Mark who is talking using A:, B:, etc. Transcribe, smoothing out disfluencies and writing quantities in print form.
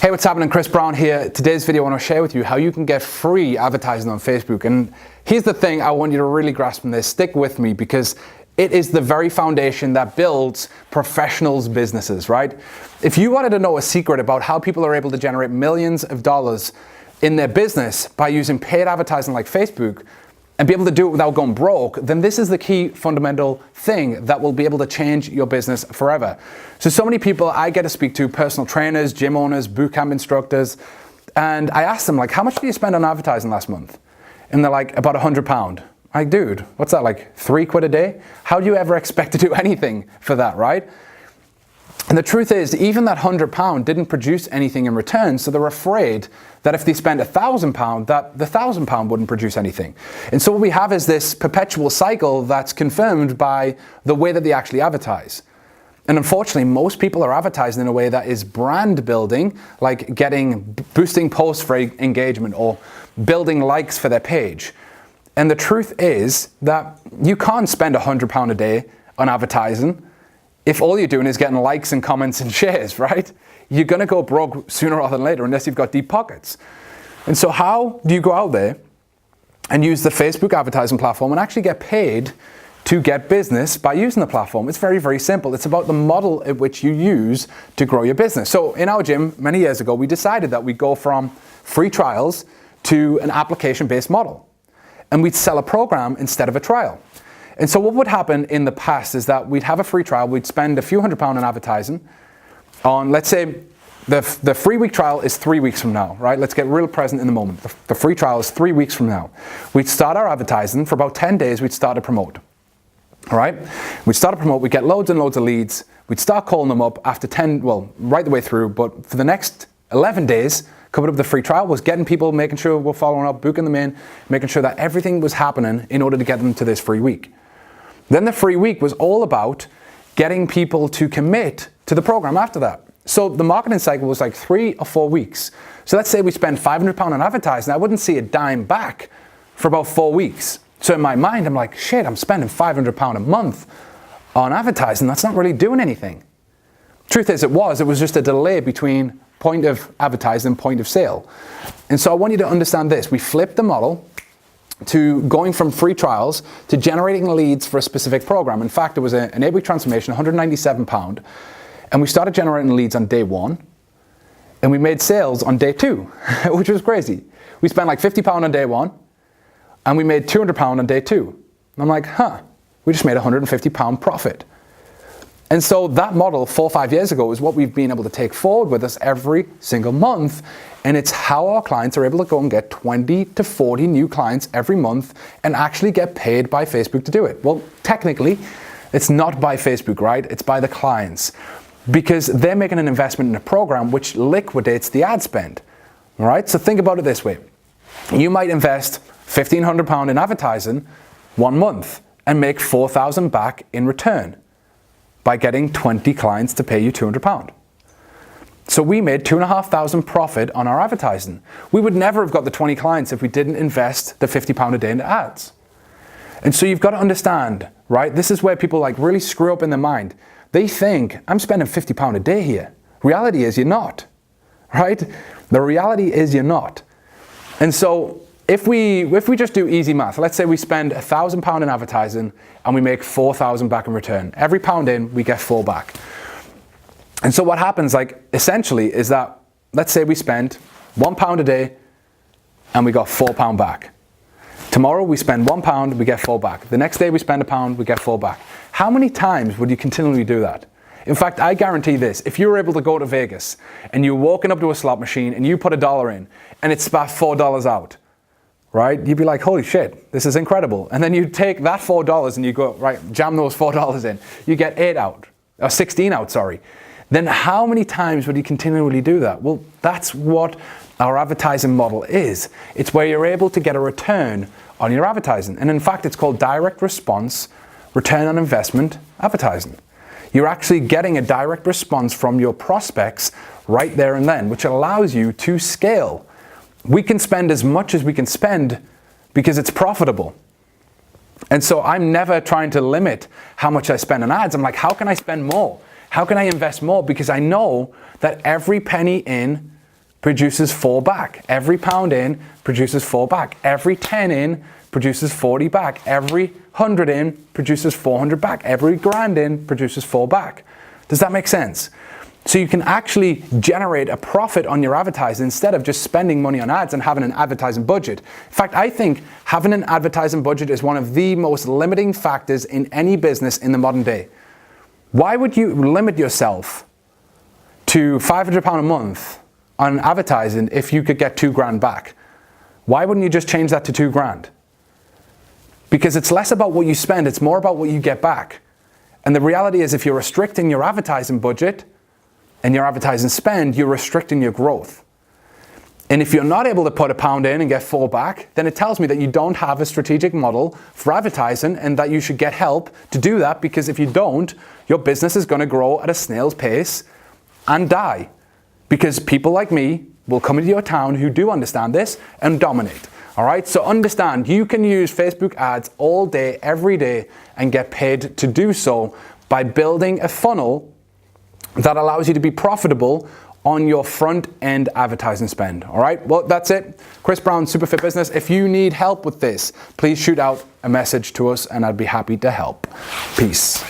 A: Hey, what's happening? Chris Brown here. Today's video I want to share with you how you can get free advertising on Facebook. And here's the thing I want you to really grasp from this. Stick with me because it is the very foundation that builds professionals' businesses, right? If you wanted to know a secret about how people are able to generate millions of dollars in their business by using paid advertising like Facebook, and be able to do it without going broke, then this is the key fundamental thing that will be able to change your business forever. So many people I get to speak to, personal trainers, gym owners, bootcamp instructors, and I ask them, like, how much do you spend on advertising last month? And they're like, about £100. Like, dude, what's that, like £3 a day? How do you ever expect to do anything for that, right? And the truth is, even that £100 didn't produce anything in return, so they're afraid that if they spend £1,000, that the £1,000 wouldn't produce anything. And so what we have is this perpetual cycle that's confirmed by the way that they actually advertise. And unfortunately, most people are advertising in a way that is brand building, like boosting posts for engagement or building likes for their page. And the truth is that you can't spend £100 a day on advertising if all you're doing is getting likes and comments and shares, right? You're gonna go broke sooner rather than later unless you've got deep pockets. And so how do you go out there and use the Facebook advertising platform and actually get paid to get business by using the platform? It's very, very simple. It's about the model at which you use to grow your business. So in our gym, many years ago, we decided that we'd go from free trials to an application-based model. And we'd sell a program instead of a trial. And so what would happen in the past is that we'd have a free trial, we'd spend a few £100 on advertising on, let's say, the free week trial is 3 weeks from now, right? Let's get real present in the moment. The free trial is 3 weeks from now. We'd start our advertising. For about 10 days, we'd start to promote, all right? We'd start to promote, we'd get loads and loads of leads. We'd start calling them up after 10, well, right the way through, but for the next 11 days, coming up with the free trial was getting people, making sure we're following up, booking them in, making sure that everything was happening in order to get them to this free week. Then the free week was all about getting people to commit to the program after that. So the marketing cycle was like 3 or 4 weeks. So let's say we spend £500 on advertising. I wouldn't see a dime back for about 4 weeks. So in my mind, I'm like, shit, I'm spending £500 a month on advertising. That's not really doing anything. Truth is, it was just a delay between point of advertising and point of sale. And so I want you to understand this. We flipped the model to going from free trials to generating leads for a specific program. In fact, it was an 8-week transformation, £197, and we started generating leads on day 1, and we made sales on day 2, which was crazy. We spent like £50 on day 1, and we made £200 on day 2. And I'm like, we just made £150 profit. And so that model 4 or 5 years ago is what we've been able to take forward with us every single month. And it's how our clients are able to go and get 20 to 40 new clients every month and actually get paid by Facebook to do it. Well, technically, it's not by Facebook, right? It's by the clients, because they're making an investment in a program which liquidates the ad spend, all right? So think about it this way. You might invest £1,500 in advertising 1 month and make £4,000 back in return by getting 20 clients to pay you £200. So we made £2,500 profit on our advertising. We would never have got the 20 clients if we didn't invest the £50 a day into ads. And so you've got to understand, right? This is where people like really screw up in their mind. They think, I'm spending £50 a day here. Reality is you're not, right? The reality is you're not. And so if we just do easy math, let's say we spend £1,000 in advertising and we make £4,000 back in return. Every pound in, we get 4 back. And so what happens, like, essentially is that, let's say we spend £1 a day and we got £4 back. Tomorrow we spend £1, we get 4 back. The next day we spend £1, we get 4 back. How many times would you continually do that? In fact, I guarantee this, if you were able to go to Vegas and you're walking up to a slot machine and you put $1 in and it spat $4 out, right? You'd be like, holy shit, this is incredible. And then you take that $4 and you go, right, jam those $4 in. You get 8 out, or 16 out, sorry. Then how many times would you continually do that? Well, that's what our advertising model is. It's where you're able to get a return on your advertising. And in fact, it's called direct response, return on investment advertising. You're actually getting a direct response from your prospects right there and then, which allows you to scale. We can spend as much as we can spend because it's profitable. And so I'm never trying to limit how much I spend on ads. I'm like, how can I spend more? How can I invest more? Because I know that every penny in produces 4 back. Every pound in produces 4 back. Every 10 in produces 40 back. Every 100 in produces 400 back. Every grand in produces 4 back. Does that make sense? So you can actually generate a profit on your advertising instead of just spending money on ads and having an advertising budget. In fact, I think having an advertising budget is one of the most limiting factors in any business in the modern day. Why would you limit yourself to £500 a month on advertising if you could get 2 grand back? Why wouldn't you just change that to 2 grand? Because it's less about what you spend, it's more about what you get back. And the reality is, if you're restricting your advertising budget and your advertising spend, you're restricting your growth. And if you're not able to put a pound in and get 4 back, then it tells me that you don't have a strategic model for advertising and that you should get help to do that, because if you don't, your business is going to grow at a snail's pace and die. Because people like me will come into your town who do understand this and dominate. All right, so understand, you can use Facebook ads all day, every day, and get paid to do so by building a funnel that allows you to be profitable on your front end advertising spend. All right, well, that's it. Chris Brown, Superfit Business. If you need help with this, please shoot out a message to us and I'd be happy to help. Peace.